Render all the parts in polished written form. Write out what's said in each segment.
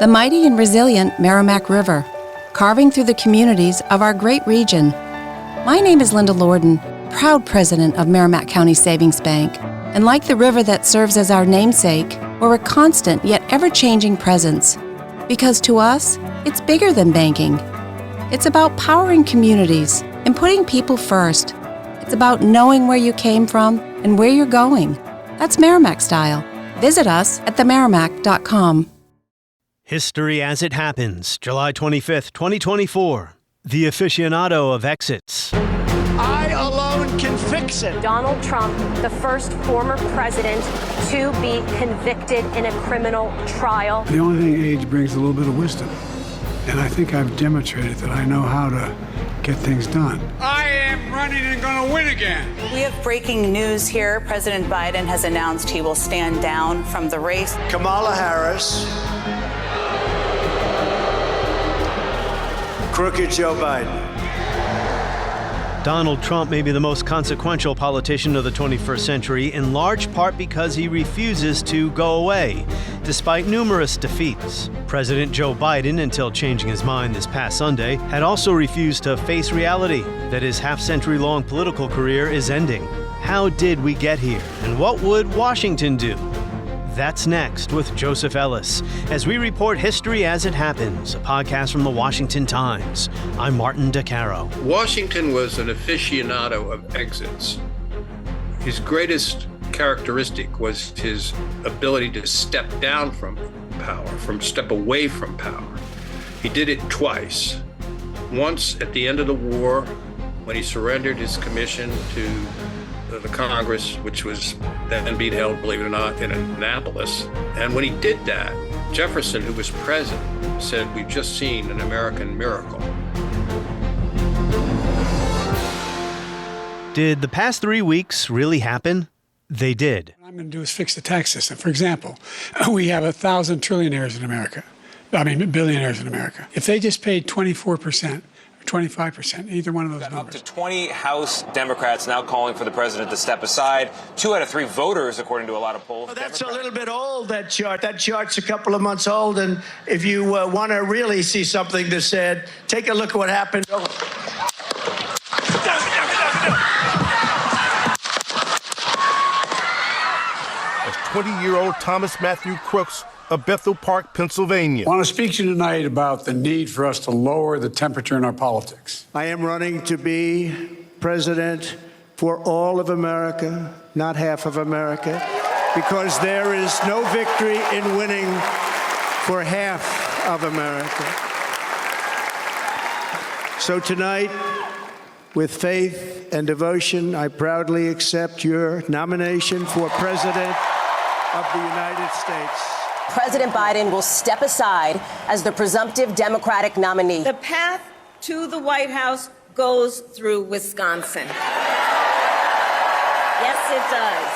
the mighty and resilient Merrimack River, carving through the communities of our great region. My name is Linda Lorden, proud president of Merrimack County Savings Bank, and like the river that serves as our namesake, we're a constant yet ever-changing presence. Because to us, it's bigger than banking. It's about powering communities and putting people first. It's about knowing where you came from and where you're going. That's Merrimack style. Visit us at themerrimack.com. History as it happens, July 25th, 2024. The Aficionado of Exits. I alone can fix it. Donald Trump, the first former president to be convicted in a criminal trial. The only thing age brings a little bit of wisdom. And I think I've demonstrated that I know how to get things done. I am running and going to win again. We have breaking news here. President Biden has announced he will stand down from the race. Kamala Harris. Crooked Joe Biden. Donald Trump may be the most consequential politician of the 21st century, in large part because he refuses to go away, despite numerous defeats. President Joe Biden, until changing his mind this past Sunday, had also refused to face reality that his half-century-long political career is ending. How did we get here, and what would Washington do? That's next with Joseph Ellis, as we report History as it Happens, a podcast from the Washington Times. I'm Martin DeCaro. Washington was an aficionado of exits. His greatest characteristic was his ability to step down from power, step away from power. He did it twice. Once at the end of the war, when he surrendered his commission to the Congress, which was then being held, believe it or not, in Annapolis. And when he did that, Jefferson, who was president, said, "We've just seen an American miracle." Did the past 3 weeks really happen? They did. What I'm going to do is fix the tax system. For example, we have 1,000 trillionaires in America. Billionaires in America. If they just paid 24%, 25%, either one of those numbers. Up to 20 House Democrats now calling for the president to step aside. 2 out of 3 voters, according to a lot of polls. Well, that's a little bit old, that chart. That chart's a couple of months old, and if you want to really see something that's said, take a look at what happened. As 20-year-old Thomas Matthew Crooks of Bethel Park, Pennsylvania. I want to speak to you tonight about the need for us to lower the temperature in our politics. I am running to be president for all of America, not half of America, because there is no victory in winning for half of America. So tonight, with faith and devotion, I proudly accept your nomination for President of the United States. President Biden will step aside as the presumptive Democratic nominee. The path to the White House goes through Wisconsin. Yes, it does.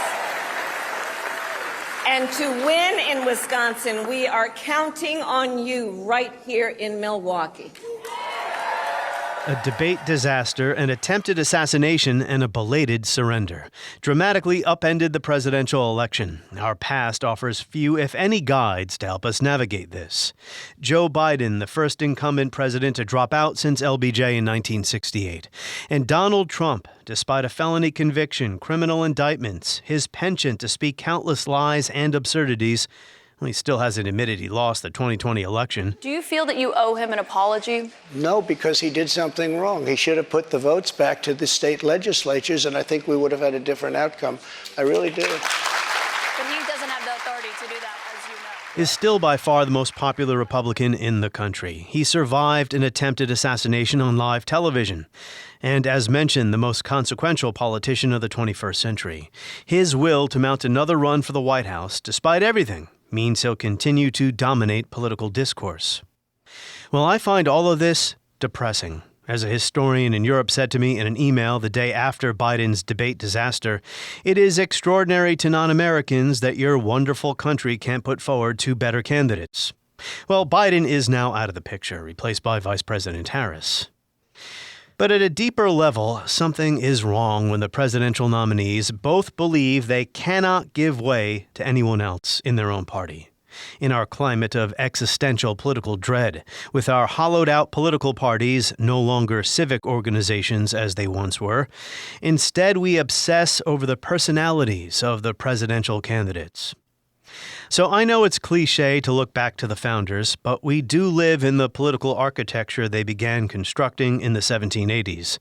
And to win in Wisconsin, we are counting on you right here in Milwaukee. A debate disaster, an attempted assassination, and a belated surrender dramatically upended the presidential election. Our past offers few, if any, guides to help us navigate this. Joe Biden, the first incumbent president to drop out since LBJ in 1968. And Donald Trump, despite a felony conviction, criminal indictments, his penchant to speak countless lies and absurdities, he still hasn't admitted he lost the 2020 election. Do you feel that you owe him an apology? No, because he did something wrong. He should have put the votes back to the state legislatures, and I think we would have had a different outcome. I really do. But he doesn't have the authority to do that, as you know. Is still by far the most popular Republican in the country. He survived an attempted assassination on live television. And as mentioned, the most consequential politician of the 21st century. His will to mount another run for the White House, despite everything, means he'll continue to dominate political discourse. Well, I find all of this depressing. As a historian in Europe said to me in an email the day after Biden's debate disaster, it is extraordinary to non-Americans that your wonderful country can't put forward 2 better candidates. Well, Biden is now out of the picture, replaced by Vice President Harris. But at a deeper level, something is wrong when the presidential nominees both believe they cannot give way to anyone else in their own party. In our climate of existential political dread, with our hollowed-out political parties no longer civic organizations as they once were, instead we obsess over the personalities of the presidential candidates. So I know it's cliché to look back to the founders, but we do live in the political architecture they began constructing in the 1780s.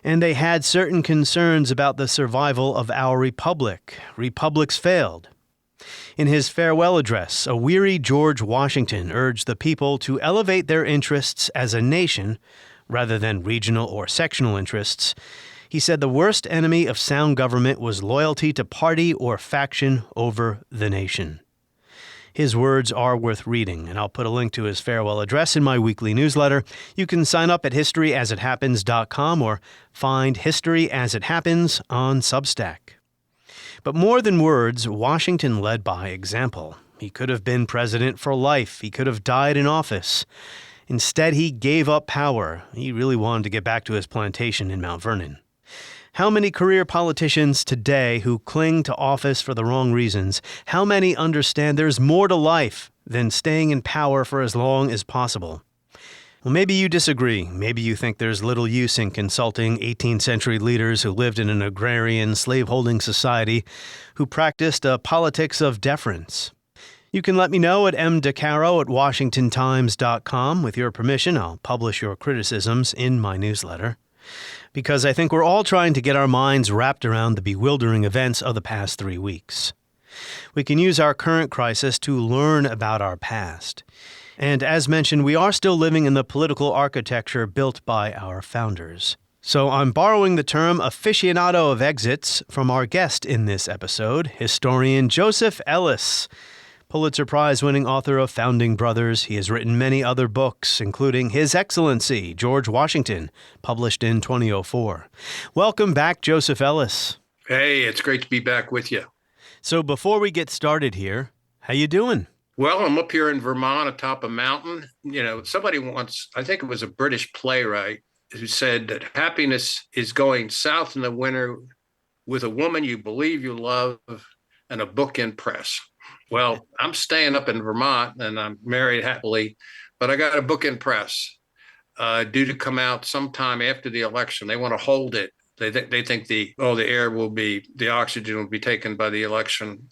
And they had certain concerns about the survival of our republic. Republics failed. In his farewell address, a weary George Washington urged the people to elevate their interests as a nation, rather than regional or sectional interests. He said the worst enemy of sound government was loyalty to party or faction over the nation. His words are worth reading, and I'll put a link to his farewell address in my weekly newsletter. You can sign up at historyasithappens.com or find History As It Happens on Substack. But more than words, Washington led by example. He could have been president for life. He could have died in office. Instead, he gave up power. He really wanted to get back to his plantation in Mount Vernon. How many career politicians today who cling to office for the wrong reasons, how many understand there's more to life than staying in power for as long as possible? Well, maybe you disagree. Maybe you think there's little use in consulting 18th century leaders who lived in an agrarian, slave-holding society who practiced a politics of deference. You can let me know at mdecaro@washingtontimes.com. With your permission, I'll publish your criticisms in my newsletter. Because I think we're all trying to get our minds wrapped around the bewildering events of the past 3 weeks. We can use our current crisis to learn about our past. And as mentioned, we are still living in the political architecture built by our founders. So I'm borrowing the term aficionado of exits from our guest in this episode, historian Joseph Ellis. Pulitzer Prize-winning author of Founding Brothers, he has written many other books, including His Excellency, George Washington, published in 2004. Welcome back, Joseph Ellis. Hey, it's great to be back with you. So before we get started here, how you doing? Well, I'm up here in Vermont atop a mountain. Somebody once, I think it was a British playwright, who said that happiness is going south in the winter with a woman you believe you love and a book in press. Well, I'm staying up in Vermont and I'm married happily, but I got a book in press due to come out sometime after the election. They want to hold it. They think the oxygen will be taken by the election.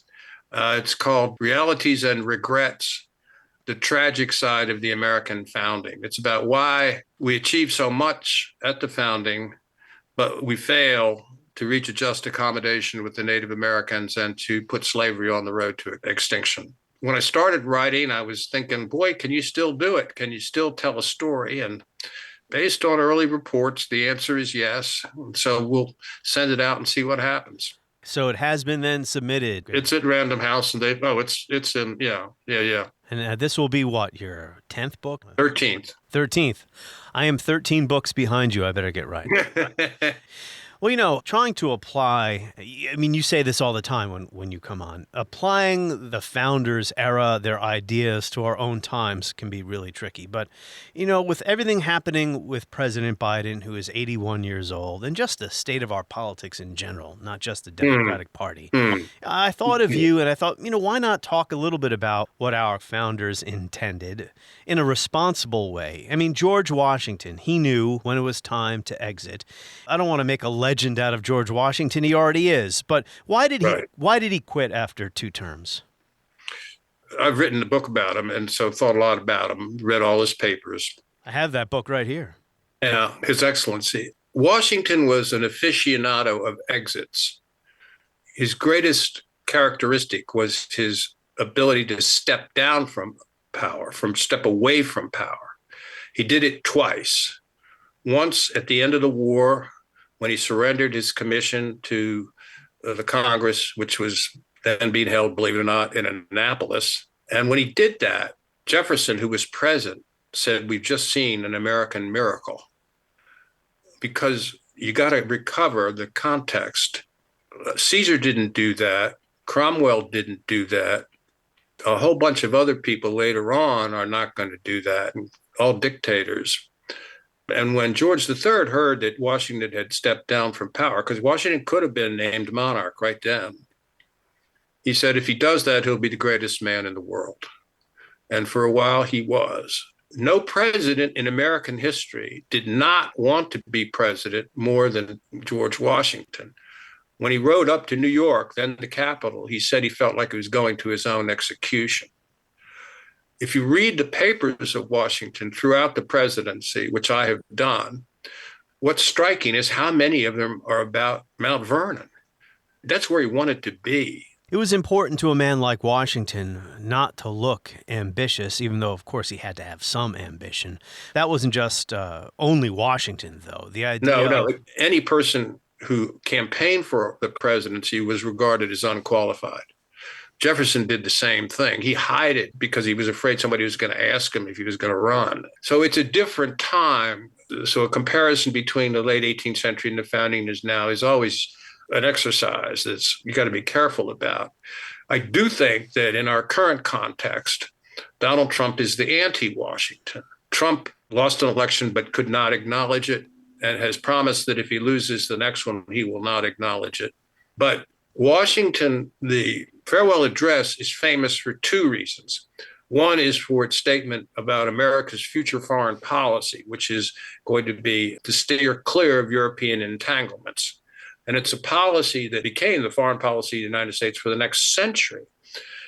It's called Realities and Regrets, the Tragic Side of the American Founding. It's about why we achieved so much at the founding, but we fail to reach a just accommodation with the Native Americans and to put slavery on the road to extinction. When I started writing, I was thinking, boy, can you still do it? Can you still tell a story? And based on early reports, the answer is yes. So we'll send it out and see what happens. So it has been then submitted. It's at Random House, and it's in, yeah. And this will be what, your 10th book? 13th. 13th. I am 13 books behind you. I better get right. Well, trying to apply, you say this all the time when you come on. Applying the founders' era, their ideas to our own times can be really tricky. But, with everything happening with President Biden, who is 81 years old, and just the state of our politics in general, not just the Democratic Party, I thought of you and I thought, why not talk a little bit about what our founders intended in a responsible way? George Washington, he knew when it was time to exit. I don't want to make a legend out of George Washington. He already is. But why did he quit after 2 terms? I've written a book about him, and so thought a lot about him, read all his papers. I have that book right here. Yeah, His Excellency. Washington was an aficionado of exits. His greatest characteristic was his ability to step down from power, step away from power. He did it twice. Once at the end of the war, when he surrendered his commission to the Congress, which was then being held, believe it or not, in Annapolis. And when he did that, Jefferson, who was present, said, "We've just seen an American miracle." Because you got to recover the context. Caesar didn't do that. Cromwell didn't do that. A whole bunch of other people later on are not going to do that, all dictators. And when George III heard that Washington had stepped down from power, because Washington could have been named monarch right then, He said, if he does that, he'll be the greatest man in the world. And for a while, he was. No president in American history did not want to be president more than George Washington. When he rode up to New York, then the capital, he said he felt like he was going to his own execution. If you read the papers of Washington throughout the presidency, which I have done, what's striking is how many of them are about Mount Vernon. That's where he wanted to be. It was important to a man like Washington not to look ambitious, even though, of course, he had to have some ambition. That wasn't just only Washington, though. The idea No. Any person who campaigned for the presidency was regarded as unqualified. Jefferson did the same thing. He hid it because he was afraid somebody was going to ask him if he was going to run. So it's a different time. So a comparison between the late 18th century and the founding is always an exercise that's you got to be careful about. I do think that in our current context, Donald Trump is the anti-Washington. Trump lost an election but could not acknowledge it and has promised that if he loses the next one, he will not acknowledge it. But Washington, the farewell address is famous for two reasons. One is for its statement about America's future foreign policy, which is going to be to steer clear of European entanglements. And it's a policy that became the foreign policy of the United States for the next century.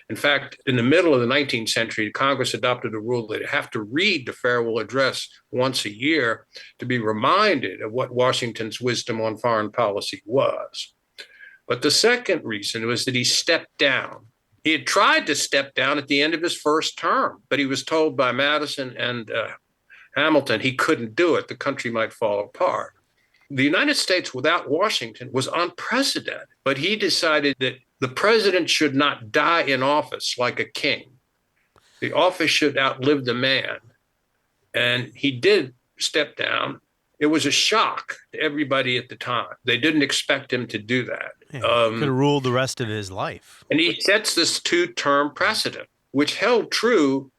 In fact, in the middle of the 19th century, Congress adopted a rule that you have to read the farewell address once a year to be reminded of what Washington's wisdom on foreign policy was. But the second reason was that he stepped down. He had tried to step down at the end of his first term, but he was told by Madison and Hamilton he couldn't do it. The country might fall apart. The United States without Washington was unprecedented, but he decided that the president should not die in office like a king. The office should outlive the man. And he did step down. It was a shock to everybody at the time. They didn't expect him to do that. Yeah, could have ruled the rest of his life. And he sets this two-term precedent, which held true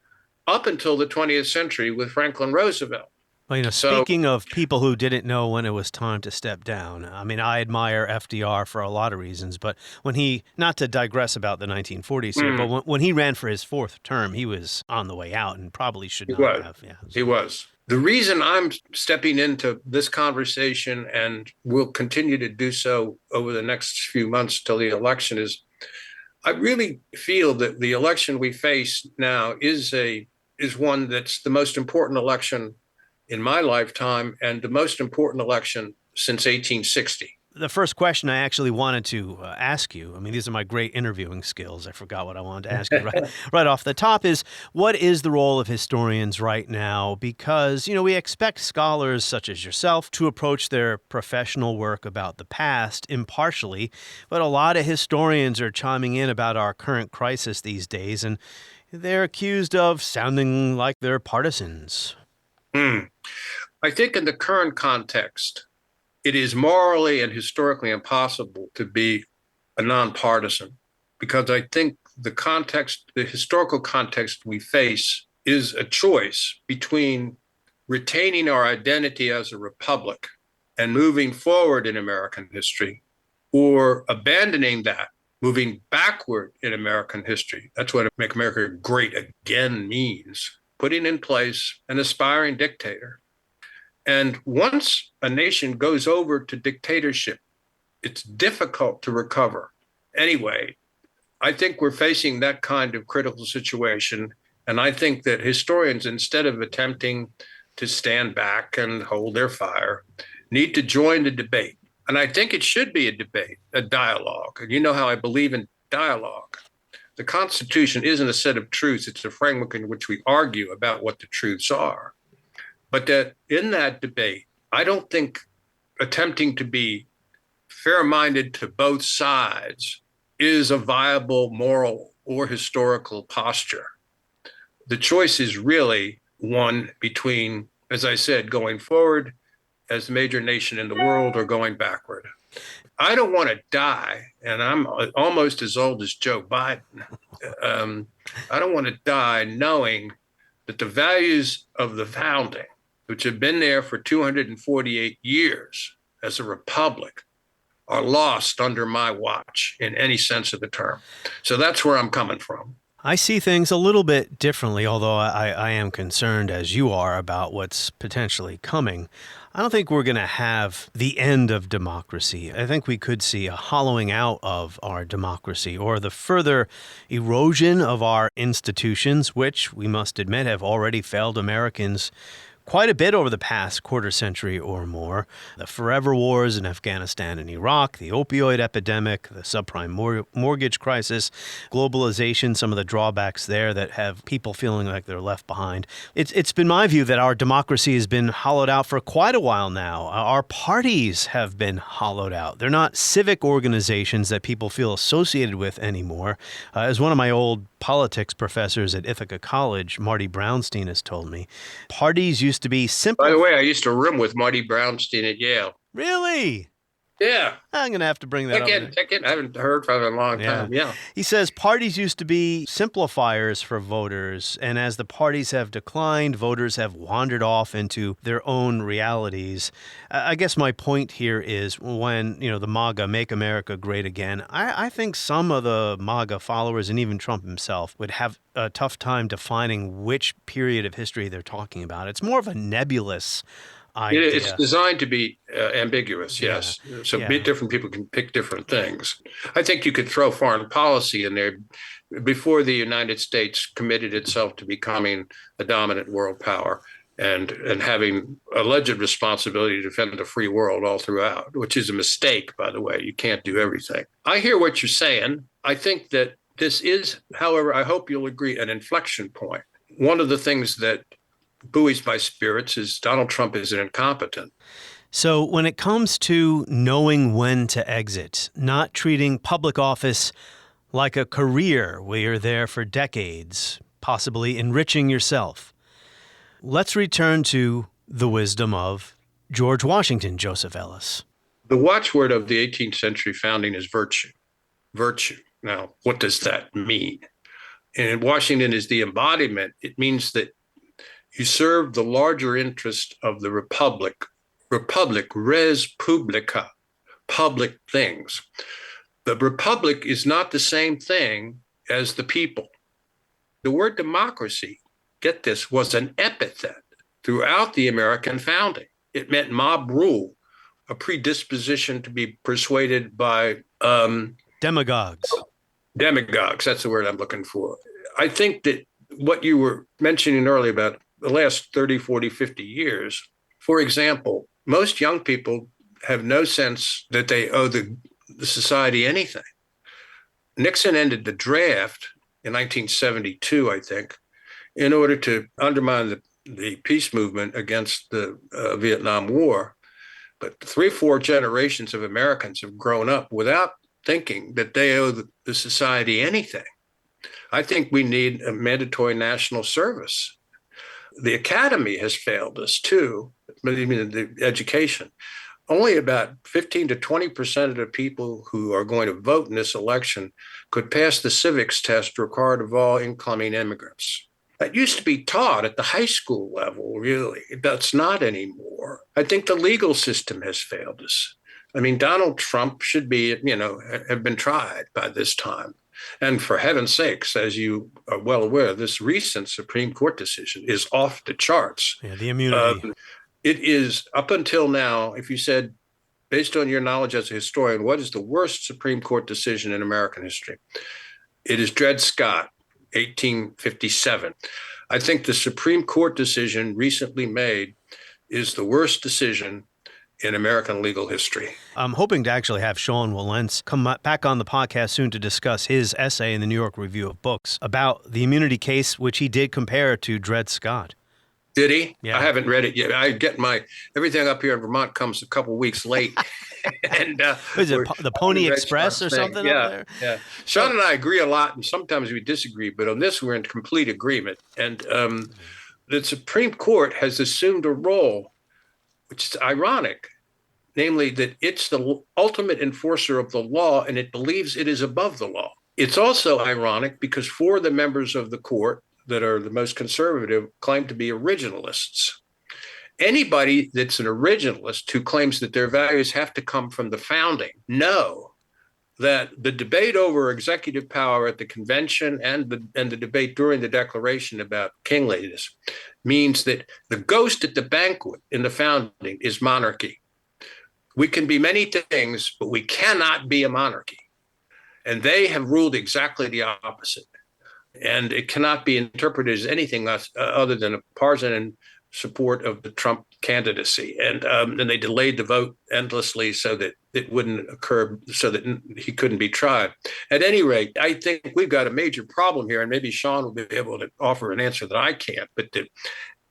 up until the 20th century with Franklin Roosevelt. Well, speaking of people who didn't know when it was time to step down, I mean, I admire FDR for a lot of reasons, but when he, not to digress about the 1940s here, but when he ran for his fourth term, he was on the way out and probably should not have. Yeah, he was. The reason I'm stepping into this conversation and will continue to do so over the next few months till the election is I really feel that the election we face now is one that's the most important election in my lifetime and the most important election since 1860. The first question I actually wanted to ask you, I mean, these are my great interviewing skills. I forgot what I wanted to ask you right off the top is, what is the role of historians right now? Because, we expect scholars such as yourself to approach their professional work about the past impartially, but a lot of historians are chiming in about our current crisis these days, and they're accused of sounding like they're partisans. I think in the current context, it is morally and historically impossible to be a nonpartisan because I think the historical context we face is a choice between retaining our identity as a republic and moving forward in American history or abandoning that, moving backward in American history. That's what Make America Great Again means, putting in place an aspiring dictator. And once a nation goes over to dictatorship, it's difficult to recover. Anyway, I think we're facing that kind of critical situation. And I think that historians, instead of attempting to stand back and hold their fire, need to join the debate. And I think it should be a debate, a dialogue. And you know how I believe in dialogue. The Constitution isn't a set of truths. It's a framework in which we argue about what the truths are. But that in that debate, I don't think attempting to be fair-minded to both sides is a viable moral or historical posture. The choice is really one between, as I said, going forward as the major nation in the world or going backward. I don't want to die, and I'm almost as old as Joe Biden. I don't want to die knowing that the values of the founding, which have been there for 248 years as a republic, are lost under my watch in any sense of the term. So that's where I'm coming from. I see things a little bit differently, although I am concerned, as you are, about what's potentially coming. I don't think we're going to have the end of democracy. I think we could see a hollowing out of our democracy or the further erosion of our institutions, which we must admit have already failed Americans quite a bit over the past quarter century or more. The forever wars in Afghanistan and Iraq, the opioid epidemic, the subprime mortgage crisis, globalization, some of the drawbacks there that have people feeling like they're left behind. It's been my view that our democracy has been hollowed out for quite a while now. Our parties have been hollowed out. They're not civic organizations that people feel associated with anymore. As one of my old politics professors at Ithaca College, Marty Brownstein, has told me, parties used to be simple. By the way, I used to room with Marty Brownstein at Yale. Really? Yeah. I'm going to have to bring that up. I haven't heard from him in a long time. Yeah. He says parties used to be simplifiers for voters, and as the parties have declined, voters have wandered off into their own realities. I guess my point here is when, the MAGA, Make America Great Again, I think some of the MAGA followers and even Trump himself would have a tough time defining which period of history they're talking about. It's more of a nebulous idea. It's designed to be ambiguous, yes. So different people can pick different things. I think you could throw foreign policy in there. Before the United States committed itself to becoming a dominant world power and having alleged responsibility to defend the free world all throughout, which is a mistake, by the way. You can't do everything. I hear what you're saying. I think that this is, however, I hope you'll agree, an inflection point. One of the things that buoys my spirits is Donald Trump is an incompetent. So when it comes to knowing when to exit, not treating public office like a career where you're there for decades, possibly enriching yourself, let's return to the wisdom of George Washington, Joseph Ellis. The watchword of the 18th century founding is virtue. Virtue. Now, what does that mean? And Washington is the embodiment. It means that you serve the larger interest of the republic, res publica, public things. The republic is not the same thing as the people. The word democracy, get this, was an epithet throughout the American founding. It meant mob rule, a predisposition to be persuaded by demagogues. Demagogues, that's the word I'm looking for. I think that what you were mentioning earlier about the last 30, 40, 50 years, for example, most young people have no sense that they owe the society anything. Nixon ended the draft in 1972, I think, in order to undermine the peace movement against the Vietnam War. But 3 or 4 generations of Americans have grown up without thinking that they owe the society anything. I think we need a mandatory national service. The academy has failed us too, the education. Only about 15 to 20% of the people who are going to vote in this election could pass the civics test required of all incoming immigrants. That used to be taught at the high school level, really. That's not anymore. I think the legal system has failed us. I mean, Donald Trump should be, have been tried by this time. And for heaven's sakes, as you are well aware, this recent Supreme Court decision is off the charts. Yeah, the immunity. It is, up until now, if you said, based on your knowledge as a historian, what is the worst Supreme Court decision in American history? It is Dred Scott, 1857. I think the Supreme Court decision recently made is the worst decision in American legal history. I'm hoping to actually have Sean Wilentz come back on the podcast soon to discuss his essay in the New York Review of Books about the immunity case, which he did compare to Dred Scott. Did he? Yeah. I haven't read it yet. I get everything up here in Vermont comes a couple weeks late. And is it the Pony Express or something up there? Yeah. Sean and I agree a lot, and sometimes we disagree, but on this we're in complete agreement. And the Supreme Court has assumed a role, which is ironic, namely that it's the ultimate enforcer of the law, and it believes it is above the law. It's also ironic because 4 of the members of the court that are the most conservative claim to be originalists. Anybody that's an originalist who claims that their values have to come from the founding know that the debate over executive power at the convention and the debate during the Declaration about kingliness means that the ghost at the banquet in the founding is monarchy. We can be many things, but we cannot be a monarchy. And they have ruled exactly the opposite. And it cannot be interpreted as anything else, other than a partisan support of the Trump candidacy. And they delayed the vote endlessly so that it wouldn't occur, so that he couldn't be tried. At any rate, I think we've got a major problem here, and maybe Sean will be able to offer an answer that I can't, but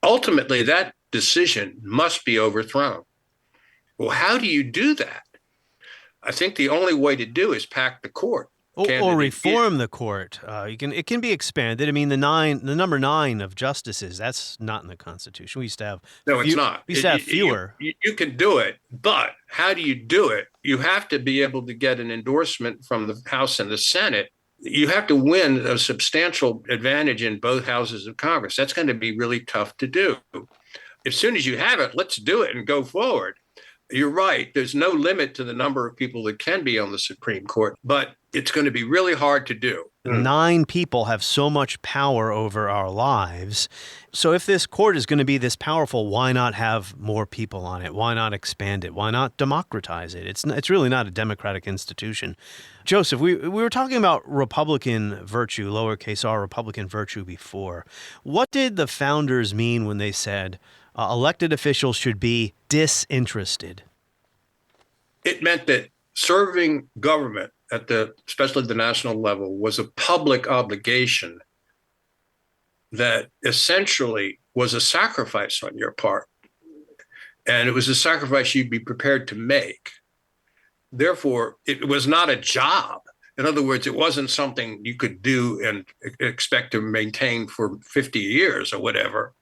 ultimately that decision must be overthrown. Well, how do you do that? I think the only way to do is pack the court. Or reform the court. It can be expanded. I mean, the number 9 of justices, that's not in the Constitution. We used to have it's not. We used to have fewer. You can do it, but how do you do it? You have to be able to get an endorsement from the House and the Senate. You have to win a substantial advantage in both houses of Congress. That's going to be really tough to do. As soon as you have it, let's do it and go forward. You're right. There's no limit to the number of people that can be on the Supreme Court, but it's going to be really hard to do. 9 people have so much power over our lives. So if this court is going to be this powerful, why not have more people on it? Why not expand it? Why not democratize it? It's really not a democratic institution. Joseph, we were talking about Republican virtue, lowercase r, Republican virtue before. What did the founders mean when they said elected officials should be disinterested? It meant that serving government especially the national level, was a public obligation that essentially was a sacrifice on your part. And it was a sacrifice you'd be prepared to make. Therefore, it was not a job. In other words, it wasn't something you could do and expect to maintain for 50 years or whatever.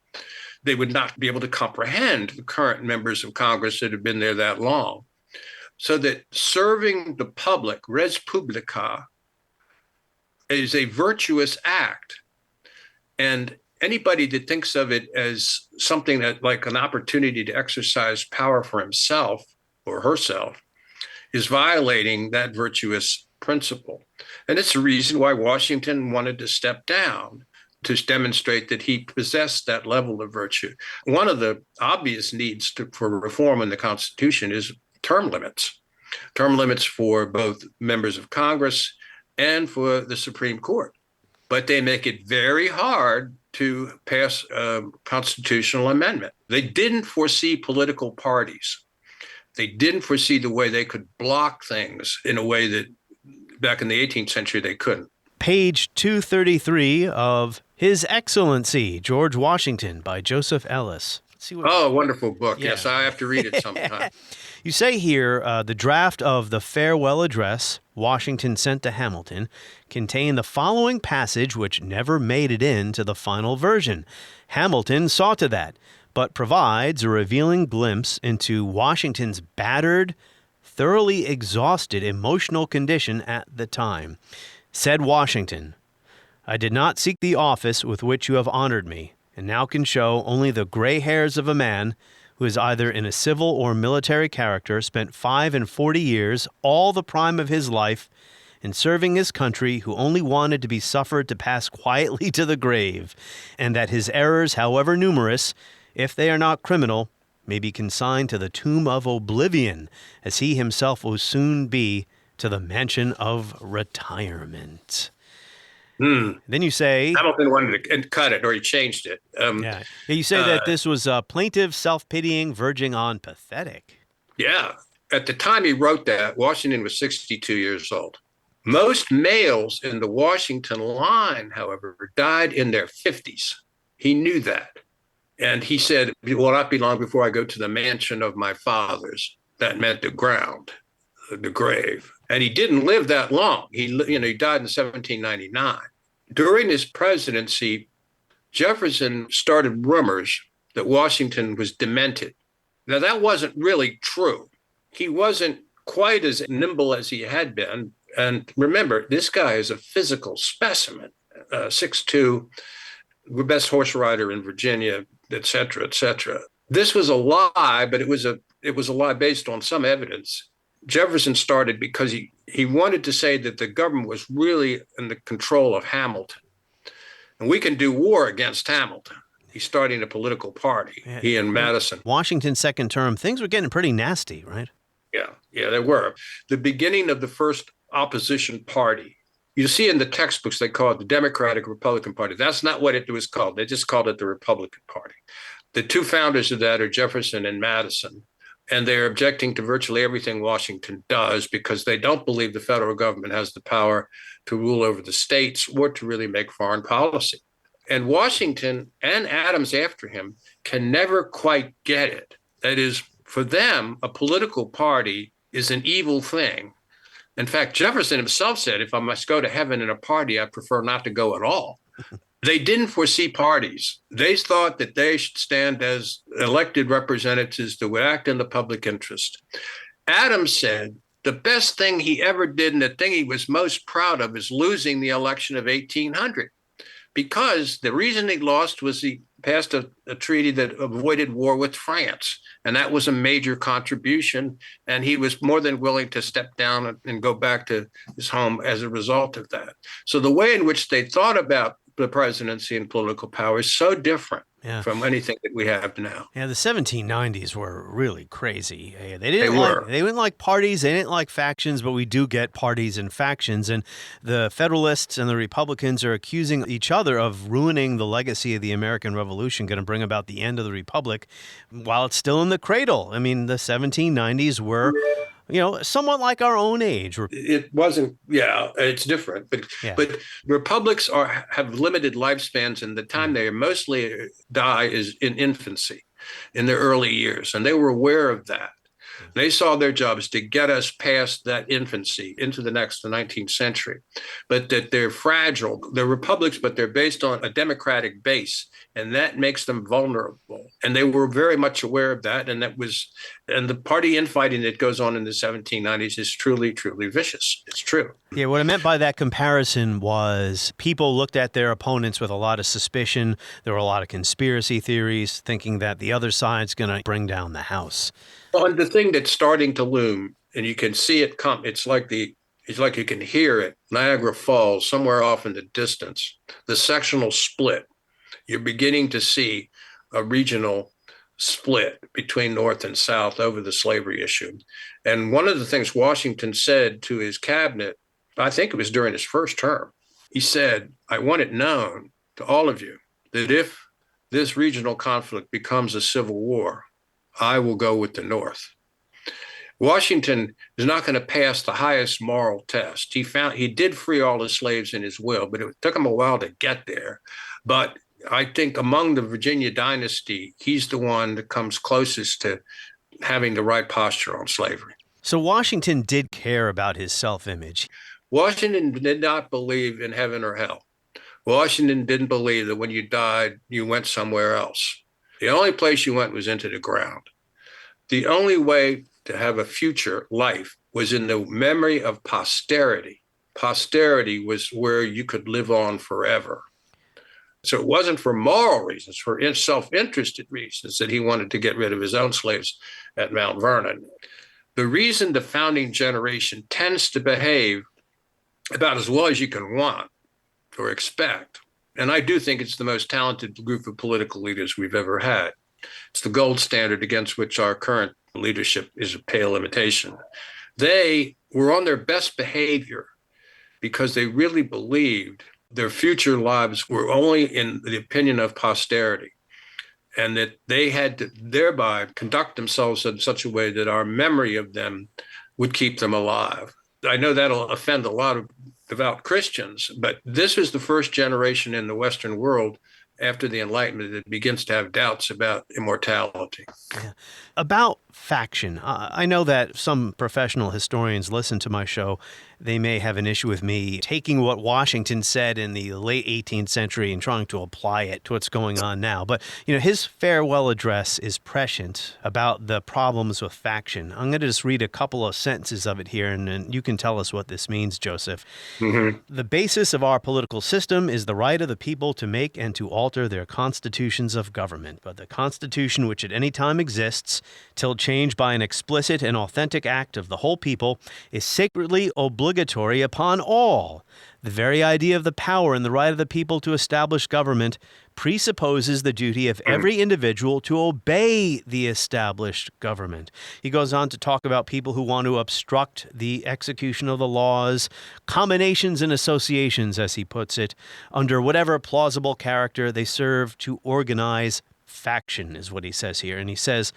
They would not be able to comprehend the current members of Congress that have been there that long. So that serving the public, res publica, is a virtuous act. And anybody that thinks of it as something that, like an opportunity to exercise power for himself or herself, is violating that virtuous principle. And it's the reason why Washington wanted to step down, to demonstrate that he possessed that level of virtue. One of the obvious needs for reform in the Constitution is term limits for both members of Congress and for the Supreme Court. But they make it very hard to pass a constitutional amendment. They didn't foresee political parties. They didn't foresee the way they could block things in a way that back in the 18th century they couldn't. Page 233 of His Excellency, George Washington by Joseph Ellis. Wonderful book. Yeah. Yes, I have to read it sometime. You say here, the draft of the farewell address Washington sent to Hamilton contained the following passage which never made it into the final version. Hamilton saw to that, but provides a revealing glimpse into Washington's battered, thoroughly exhausted emotional condition at the time. Said Washington, "I did not seek the office with which you have honored me, and now can show only the gray hairs of a man who is either in a civil or military character, spent 45 years, all the prime of his life, in serving his country, who only wanted to be suffered to pass quietly to the grave, and that his errors, however numerous, if they are not criminal, may be consigned to the tomb of oblivion, as he himself will soon be to the mansion of retirement." Then you say Hamilton wanted to cut it, or he changed it. You say that this was plaintive, self-pitying, verging on pathetic. Yeah. At the time he wrote that, Washington was 62 years old. Most males in the Washington line, however, died in their 50s. He knew that. And he said, "It will not be long before I go to the mansion of my fathers." That meant the ground, the grave. And he didn't live that long. He died in 1799. During his presidency, Jefferson started rumors that Washington was demented. Now, that wasn't really true. He wasn't quite as nimble as he had been. And remember, this guy is a physical specimen, 6'2", the best horse rider in Virginia, et cetera, et cetera. This was a lie, but it was a lie based on some evidence. Jefferson started because he wanted to say that the government was really in the control of Hamilton. And we can do war against Hamilton. He's starting a political party, he and Madison. Washington's second term, things were getting pretty nasty, right? Yeah, they were. The beginning of the first opposition party. You see in the textbooks, they call it the Democratic Republican Party. That's not what it was called. They just called it the Republican Party. The two founders of that are Jefferson and Madison, and they're objecting to virtually everything Washington does because they don't believe the federal government has the power to rule over the states or to really make foreign policy. And Washington and Adams after him can never quite get it. That is, for them, a political party is an evil thing. In fact, Jefferson himself said, if I must go to heaven in a party, I prefer not to go at all. They didn't foresee parties. They thought that they should stand as elected representatives that would act in the public interest. Adams said the best thing he ever did and the thing he was most proud of is losing the election of 1800. Because the reason he lost was he passed a treaty that avoided war with France. And that was a major contribution. And he was more than willing to step down and go back to his home as a result of that. So the way in which they thought about the presidency and political power is so different from anything that we have now. Yeah, the 1790s were really crazy. They didn't like parties, they didn't like factions, but we do get parties and factions. And the Federalists and the Republicans are accusing each other of ruining the legacy of the American Revolution, going to bring about the end of the Republic while it's still in the cradle. I mean, the 1790s were, somewhat like our own age. It wasn't, it's different. But republics have limited lifespans, and the time they mostly die is in infancy, in their early years. And they were aware of that. They saw their job as to get us past that infancy into the 19th century. But that they're fragile. They're republics, but they're based on a democratic base. And that makes them vulnerable. And they were very much aware of that. And the party infighting that goes on in the 1790s is truly, truly vicious. It's true. Yeah, what I meant by that comparison was people looked at their opponents with a lot of suspicion. There were a lot of conspiracy theories, thinking that the other side's going to bring down the house. Well, and the thing that's starting to loom, and you can see it come, it's like you can hear it, Niagara Falls, somewhere off in the distance, the sectional split. You're beginning to see a regional split between North and South over the slavery issue. And one of the things Washington said to his cabinet, I think it was during his first term, he said, I want it known to all of you that if this regional conflict becomes a civil war, I will go with the North. Washington is not going to pass the highest moral test. He did free all the slaves in his will, but it took him a while to get there. But I think among the Virginia dynasty, he's the one that comes closest to having the right posture on slavery. So Washington did care about his self-image. Washington did not believe in heaven or hell. Washington didn't believe that when you died, you went somewhere else. The only place you went was into the ground. The only way to have a future life was in the memory of posterity. Posterity was where you could live on forever. So it wasn't for moral reasons, for self-interested reasons that he wanted to get rid of his own slaves at Mount Vernon. The reason the founding generation tends to behave about as well as you can want or expect, and I do think it's the most talented group of political leaders we've ever had. It's the gold standard against which our current leadership is a pale imitation. They were on their best behavior because they really believed their future lives were only in the opinion of posterity, and that they had to thereby conduct themselves in such a way that our memory of them would keep them alive. I know that'll offend a lot of devout Christians, but this is the first generation in the Western world after the Enlightenment that begins to have doubts about immortality. Yeah. About faction, I know that some professional historians listen to my show they may have an issue with me taking what Washington said in the late 18th century and trying to apply it to what's going on now. But, his farewell address is prescient about the problems with faction. I'm going to just read a couple of sentences of it here, and you can tell us what this means, Joseph. Mm-hmm. The basis of our political system is the right of the people to make and to alter their constitutions of government. But the Constitution which at any time exists, till changed by an explicit and authentic act of the whole people, is sacredly obligatory upon all. The very idea of the power and the right of the people to establish government presupposes the duty of every individual to obey the established government. He goes on to talk about people who want to obstruct the execution of the laws, combinations and associations, as he puts it, under whatever plausible character they serve to organize faction, is what he says here. And he says,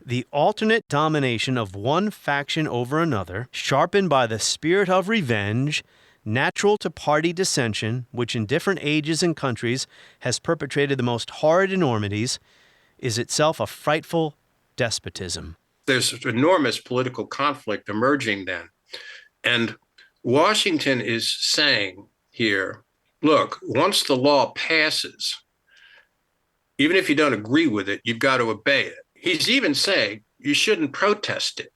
the alternate domination of one faction over another, sharpened by the spirit of revenge, natural to party dissension, which in different ages and countries has perpetrated the most horrid enormities, is itself a frightful despotism. There's enormous political conflict emerging then. And Washington is saying here, look, once the law passes, even if you don't agree with it, you've got to obey it. He's even saying you shouldn't protest it.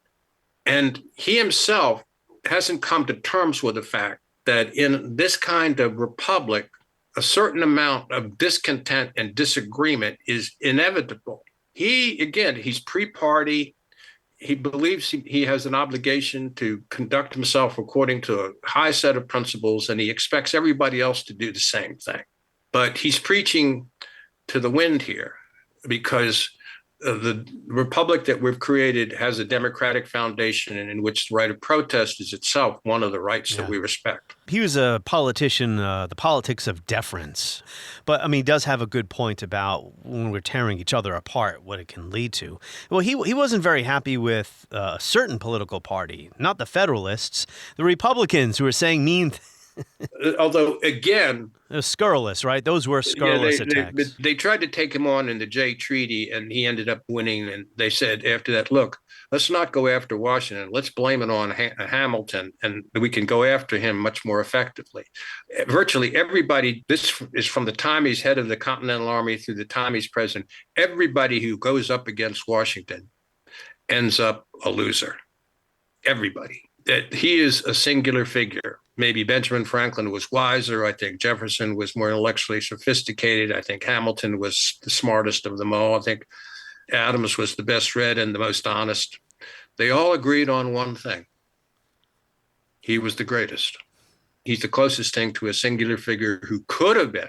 And he himself hasn't come to terms with the fact that in this kind of republic, a certain amount of discontent and disagreement is inevitable. He's pre-party. He believes he has an obligation to conduct himself according to a high set of principles, and he expects everybody else to do the same thing. But he's preaching to the wind here, because the republic that we've created has a democratic foundation in which the right of protest is itself one of the rights that we respect. He was a politician, the politics of deference. But, he does have a good point about when we're tearing each other apart, what it can lead to. Well, he wasn't very happy with a certain political party, not the Federalists, the Republicans, who were saying mean things. Although, again, scurrilous, right? Those were scurrilous attacks. They tried to take him on in the Jay Treaty, and he ended up winning. And they said after that, look, let's not go after Washington. Let's blame it on Hamilton, and we can go after him much more effectively. Virtually everybody, this is from the time he's head of the Continental Army through the time he's president, everybody who goes up against Washington ends up a loser. Everybody. That he is a singular figure. Maybe Benjamin Franklin was wiser. I think Jefferson was more intellectually sophisticated. I think Hamilton was the smartest of them all. I think Adams was the best read and the most honest. They all agreed on one thing. He was the greatest. He's the closest thing to a singular figure who could have been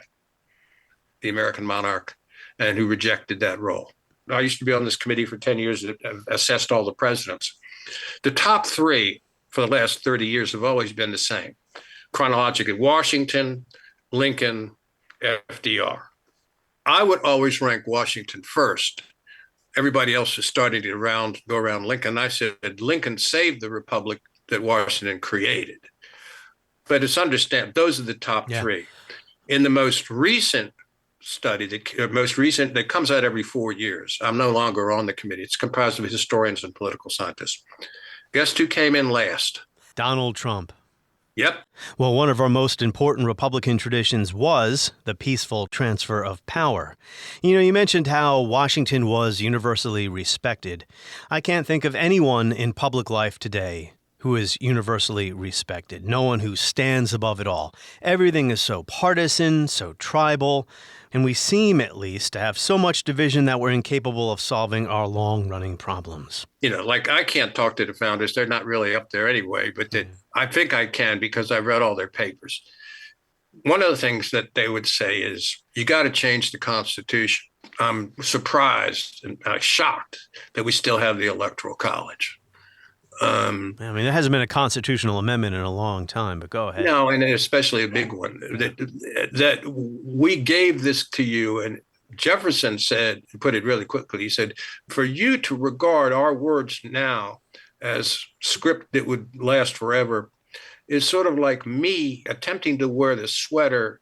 the American monarch and who rejected that role. I used to be on this committee for 10 years that assessed all the presidents. The top three for the last 30 years have always been the same. Chronologically, Washington, Lincoln, FDR. I would always rank Washington first. Everybody else is starting to go around Lincoln. I said Lincoln saved the republic that Washington created. But it's understand those are the top three. In the most recent study, that comes out every 4 years. I'm no longer on the committee. It's comprised of historians and political scientists. Guess who came in last? Donald Trump. Yep. Well, one of our most important Republican traditions was the peaceful transfer of power. You mentioned how Washington was universally respected. I can't think of anyone in public life today who is universally respected. No one who stands above it all. Everything is so partisan, so tribal, and we seem, at least, to have so much division that we're incapable of solving our long-running problems. Like I can't talk to the founders. They're not really up there anyway, but I think I can because I've read all their papers. One of the things that they would say is, you got to change the Constitution. I'm surprised and shocked that we still have the Electoral College. There hasn't been a constitutional amendment in a long time, but go ahead. No, and especially a big one. That we gave this to you, and Jefferson said, put it really quickly, he said, for you to regard our words now as script that would last forever is sort of like me attempting to wear the sweater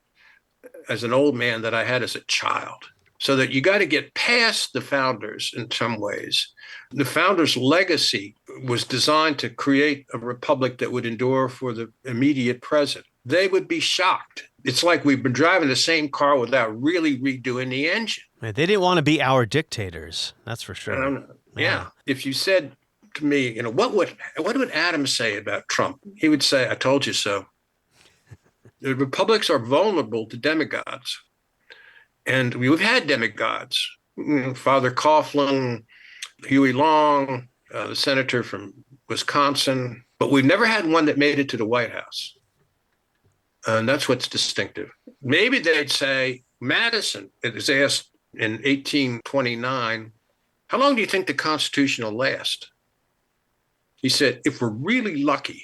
as an old man that I had as a child. So that you got to get past the founders in some ways. The founders' legacy was designed to create a republic that would endure for the immediate present, they would be shocked. It's like we've been driving the same car without really redoing the engine. They didn't want to be our dictators, that's for sure. Yeah. If you said to me, what would Adam say about Trump? He would say, I told you so. The republics are vulnerable to demigods. And we've had demigods. Father Coughlin, Huey Long, the senator from Wisconsin. But we've never had one that made it to the White House. And that's what's distinctive. Maybe they'd say, Madison is asked in 1829, how long do you think the Constitution will last? He said, if we're really lucky,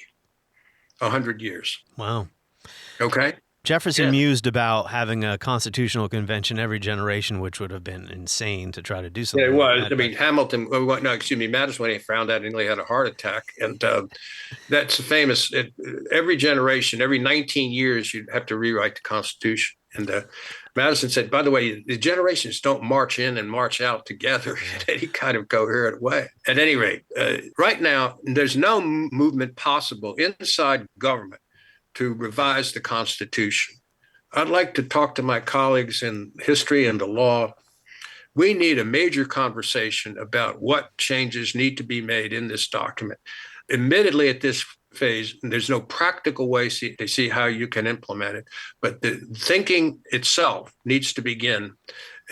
100 years. Wow. Okay. Jefferson mused about having a constitutional convention every generation, which would have been insane to try to do something. Yeah, it was. Like that. I mean, Hamilton, Madison, when he found out, he nearly had a heart attack. And that's famous. Every generation, every 19 years, you'd have to rewrite the Constitution. And Madison said, by the way, the generations don't march in and march out together in any kind of coherent way. At any rate, right now, there's no movement possible inside government to revise the Constitution. I'd like to talk to my colleagues in history and the law. We need a major conversation about what changes need to be made in this document. Admittedly, at this phase, there's no practical way to see how you can implement it, but the thinking itself needs to begin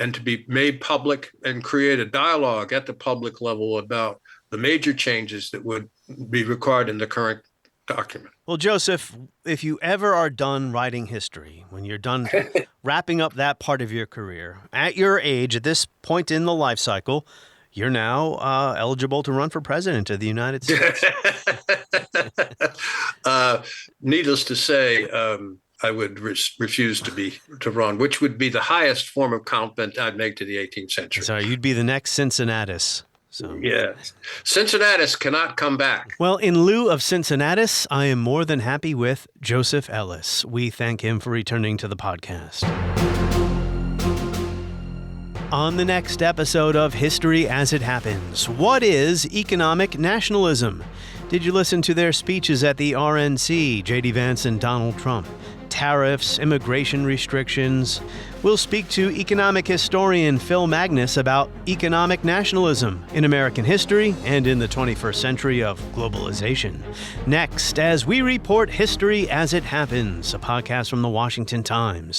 and to be made public and create a dialogue at the public level about the major changes that would be required in the current document. Well, Joseph, if you ever are done writing history, when you're done wrapping up that part of your career, at your age, at this point in the life cycle, you're now eligible to run for president of the United States. Needless to say, I would refuse to run, which would be the highest form of compliment I'd make to the 18th century. Sorry, you'd be the next Cincinnatus. So. Yeah. Cincinnatus cannot come back. Well, in lieu of Cincinnatus, I am more than happy with Joseph Ellis. We thank him for returning to the podcast. On the next episode of History as It Happens, what is economic nationalism? Did you listen to their speeches at the RNC, J.D. Vance and Donald Trump? Tariffs, immigration restrictions. We'll speak to economic historian Phil Magnus about economic nationalism in American history and in the 21st century of globalization. Next, as we report History as It Happens, a podcast from the Washington Times.